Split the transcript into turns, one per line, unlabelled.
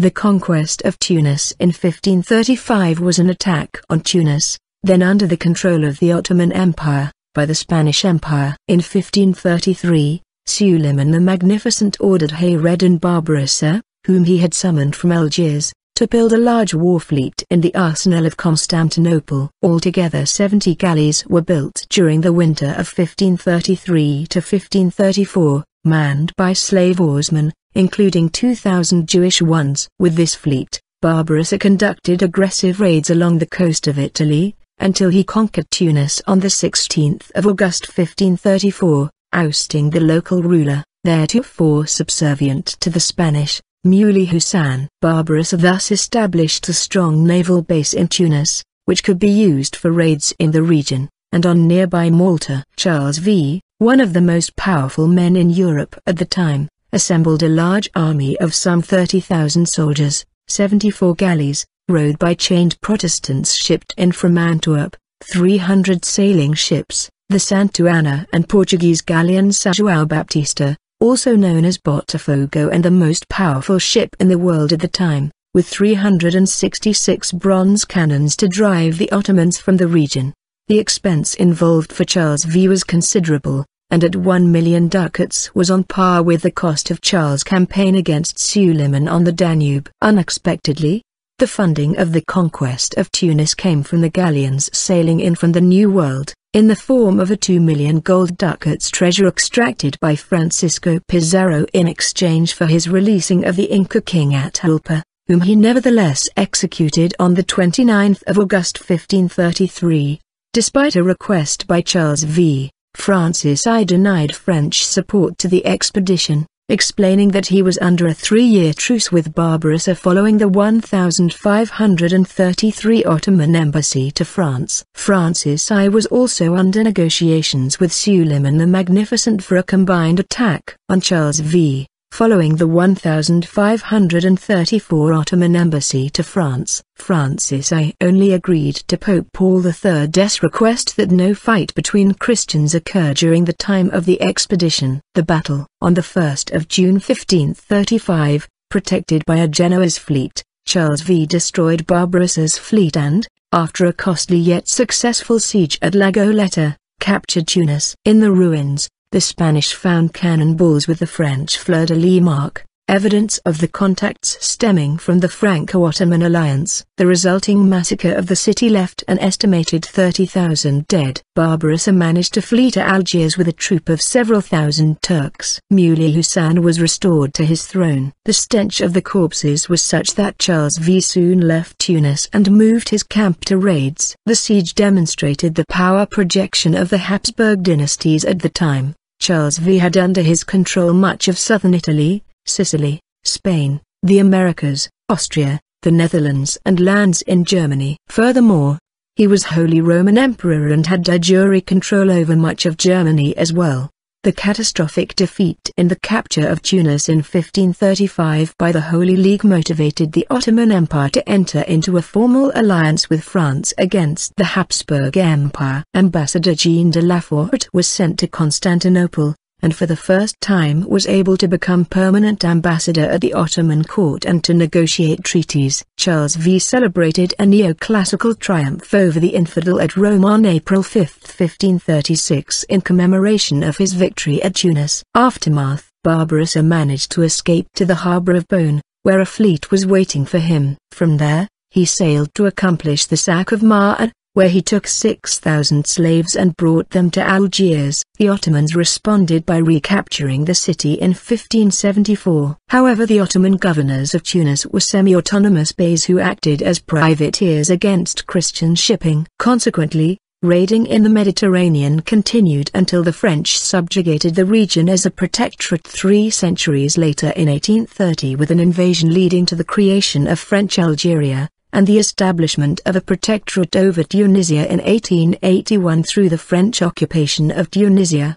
The conquest of Tunis in 1535 was an attack on Tunis, then under the control of the Ottoman Empire, by the Spanish Empire. In 1533, Suleiman the Magnificent ordered Hayreddin Barbarossa, whom he had summoned from Algiers, to build a large war fleet in the arsenal of Constantinople. Altogether 70 galleys were built during the winter of 1533 to 1534, manned by slave oarsmen, including 2,000 Jewish ones. With this fleet, Barbarossa conducted aggressive raids along the coast of Italy, until he conquered Tunis on the 16th of August 1534, ousting the local ruler, theretofore subservient to the Spanish, Muley Hasan. Barbarossa thus established a strong naval base in Tunis, which could be used for raids in the region, and on nearby Malta. Charles V, one of the most powerful men in Europe at the time, assembled a large army of some 30,000 soldiers, 74 galleys, rowed by chained Protestants shipped in from Antwerp, 300 sailing ships, the Santa Anna and Portuguese galleon São João Baptista, also known as Botafogo, and the most powerful ship in the world at the time, with 366 bronze cannons to drive the Ottomans from the region. The expense involved for Charles V was considerable, and at 1 million ducats was on par with the cost of Charles' campaign against Suleyman on the Danube. Unexpectedly, the funding of the conquest of Tunis came from the galleons sailing in from the New World, in the form of a 2 million gold ducats treasure extracted by Francisco Pizarro in exchange for his releasing of the Inca king Atahualpa, whom he nevertheless executed on the 29th of August 1533. Despite a request by Charles V, Francis I denied French support to the expedition, explaining that he was under a 3-year truce with Barbarossa following the 1533 Ottoman embassy to France. Francis I was also under negotiations with Suleiman the Magnificent for a combined attack on Charles V, following the 1534 Ottoman embassy to France. Francis I only agreed to Pope Paul III's request that no fight between Christians occur during the time of the expedition. The battle. On the 1st of June 1535, protected by a Genoese fleet, Charles V destroyed Barbarossa's fleet and, after a costly yet successful siege at La Goleta, captured Tunis. In the ruins, the Spanish found cannonballs with the French fleur-de-lis mark, evidence of the contacts stemming from the Franco-Ottoman alliance. The resulting massacre of the city left an estimated 30,000 dead. Barbarossa managed to flee to Algiers with a troop of several thousand Turks. Muley Hasan was restored to his throne. The stench of the corpses was such that Charles V soon left Tunis and moved his camp to Rhodes. The siege demonstrated the power projection of the Habsburg dynasties at the time. Charles V had under his control much of southern Italy, Sicily, Spain, the Americas, Austria, the Netherlands and lands in Germany. Furthermore, he was Holy Roman Emperor and had de jure control over much of Germany as well. The catastrophic defeat in the capture of Tunis in 1535 by the Holy League motivated the Ottoman Empire to enter into a formal alliance with France against the Habsburg Empire. Ambassador Jean de la Forte was sent to Constantinople, and for the first time was able to become permanent ambassador at the Ottoman court and to negotiate treaties. Charles V celebrated a neoclassical triumph over the infidel at Rome on April 5, 1536 in commemoration of his victory at Tunis. Aftermath. Barbarossa managed to escape to the harbour of Beaune, where a fleet was waiting for him. From there, he sailed to accomplish the sack of Mar, where he took 6,000 slaves and brought them to Algiers. The Ottomans responded by recapturing the city in 1574. However, the Ottoman governors of Tunis were semi-autonomous beys who acted as privateers against Christian shipping. Consequently, raiding in the Mediterranean continued until the French subjugated the region as a protectorate 3 centuries later in 1830, with an invasion leading to the creation of French Algeria, and the establishment of a protectorate over Tunisia in 1881 through the French occupation of Tunisia.